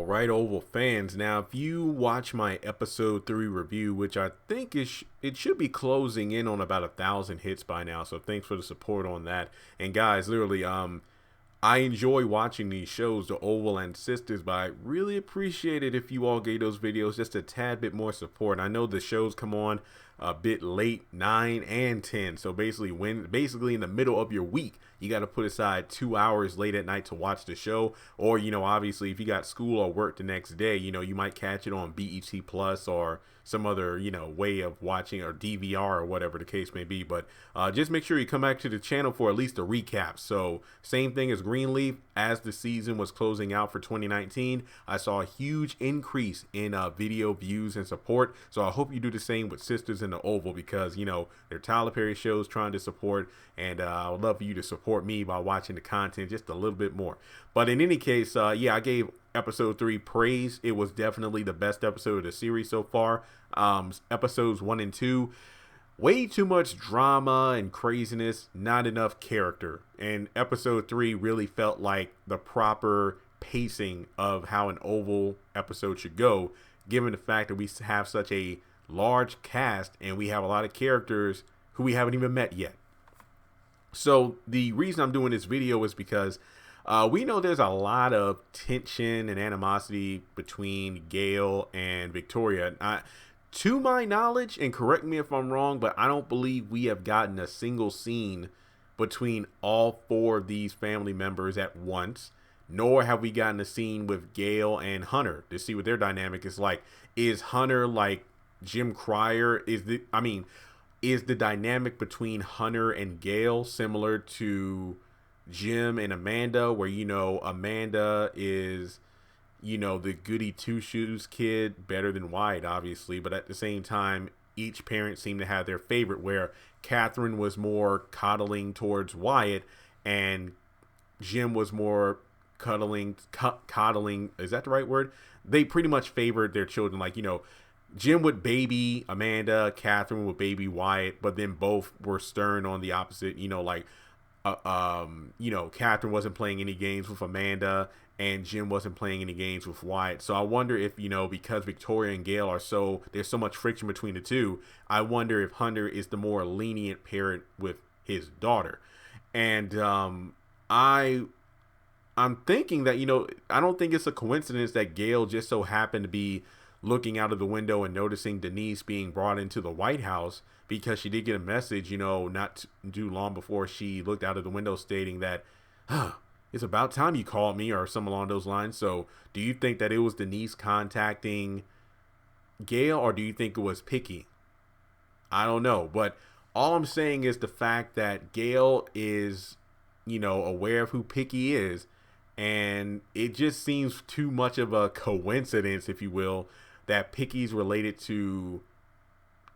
right, Oval fans. Now, if you watch my episode 3 review, which I think it should be closing in on about 1,000 hits by now, so thanks for the support on that. And guys, literally, I enjoy watching these shows, The Oval and Sisters, but I really appreciate it if you all gave those videos just a tad bit more support. I know the shows come on a bit late, 9 and 10, so basically in the middle of your week, you got to put aside 2 hours late at night to watch the show. Or, obviously if you got school or work the next day, you might catch it on BET Plus or some other, way of watching, or DVR or whatever the case may be. But just make sure you come back to the channel for at least a recap. So same thing as Greenleaf. As the season was closing out for 2019, I saw a huge increase in video views and support. So I hope you do the same with Sisters in the Oval, because, they're Tyler Perry shows trying to support, and I would love for you to support me by watching the content just a little bit more. But in any case, yeah, I gave episode 3 praise. It was definitely the best episode of the series so far. Episodes 1 and 2, way too much drama and craziness, not enough character. And episode 3 really felt like the proper pacing of how an Oval episode should go, given the fact that we have such a large cast and we have a lot of characters who we haven't even met yet. So the reason I'm doing this video is because we know there's a lot of tension and animosity between Gayle and Victoria. To my knowledge, and correct me if I'm wrong, but I don't believe we have gotten a single scene between all 4 of these family members at once, nor have we gotten a scene with Gayle and Hunter to see what their dynamic is like. Is Hunter like Jim Cryer? Is the dynamic between Hunter and Gayle similar to Jim and Amanda, where Amanda is the goody two shoes kid, better than Wyatt obviously, but at the same time each parent seemed to have their favorite, where Catherine was more coddling towards Wyatt and Jim was more coddling, is that the right word? They pretty much favored their children, like Jim would baby Amanda, Catherine would baby Wyatt, but then both were stern on the opposite. Catherine wasn't playing any games with Amanda, and Jim wasn't playing any games with Wyatt. So I wonder if, because Victoria and Gayle there's so much friction between the two, I wonder if Hunter is the more lenient parent with his daughter. And I'm thinking that, I don't think it's a coincidence that Gayle just so happened to be looking out of the window and noticing Denise being brought into the White House, because she did get a message, not too long before she looked out of the window stating that, it's about time you called me, or something along those lines. So do you think that it was Denise contacting Gayle, or do you think it was Picky? I don't know, but all I'm saying is the fact that Gayle is, aware of who Picky is, and it just seems too much of a coincidence, if you will, that Picky's related to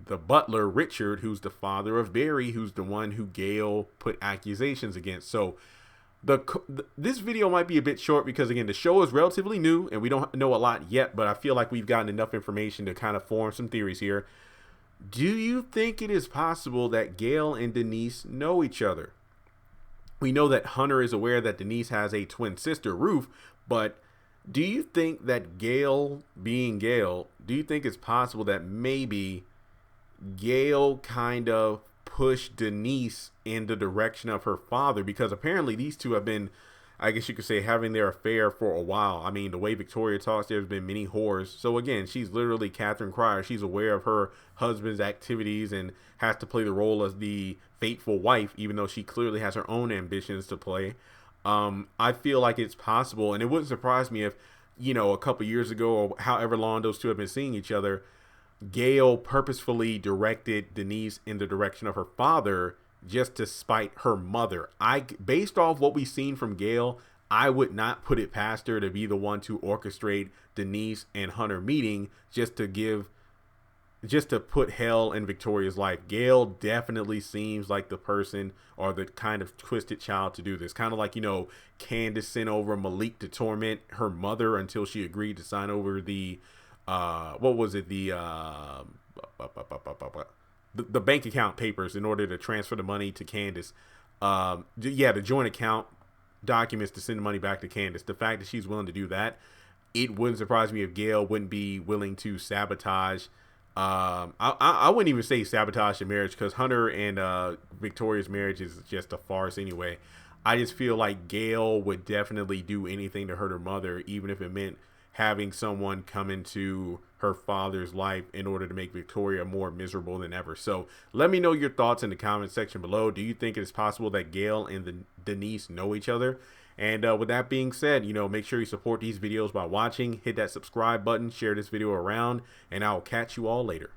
the butler, Richard, who's the father of Barry, who's the one who Gayle put accusations against. So this video might be a bit short because, again, the show is relatively new and we don't know a lot yet, but I feel like we've gotten enough information to kind of form some theories here. Do you think it is possible that Gayle and Denise know each other? We know that Hunter is aware that Denise has a twin sister, Ruth, but do you think that Gayle, being Gayle, do you think it's possible that maybe Gayle kind of pushed Denise in the direction of her father? Because apparently these two have been, I guess you could say, having their affair for a while. I mean, the way Victoria talks, there's been many whores. So again, she's literally Catherine Cryer. She's aware of her husband's activities and has to play the role as the faithful wife, even though she clearly has her own ambitions to play. I feel like it's possible, and it wouldn't surprise me if, a couple years ago, or however long those two have been seeing each other, Gayle purposefully directed Denise in the direction of her father just to spite her mother. Based off what we've seen from Gayle, I would not put it past her to be the one to orchestrate Denise and Hunter meeting just to put hell in Victoria's life. Gayle definitely seems like the person, or the kind of twisted child, to do this. Kind of like, Candace sent over Malik to torment her mother until she agreed to sign over the the bank account papers in order to transfer the money to Candace. The joint account documents to send the money back to Candace. The fact that she's willing to do that, it wouldn't surprise me if Gayle wouldn't be willing to sabotage. I wouldn't even say sabotage the marriage, because Hunter and Victoria's marriage is just a farce anyway. I just feel like Gayle would definitely do anything to hurt her mother, even if it meant having someone come into her father's life in order to make Victoria more miserable than ever. So let me know your thoughts in the comment section below. Do you think it is possible that Gayle and Denise know each other? And with that being said, make sure you support these videos by watching, hit that subscribe button, share this video around, and I'll catch you all later.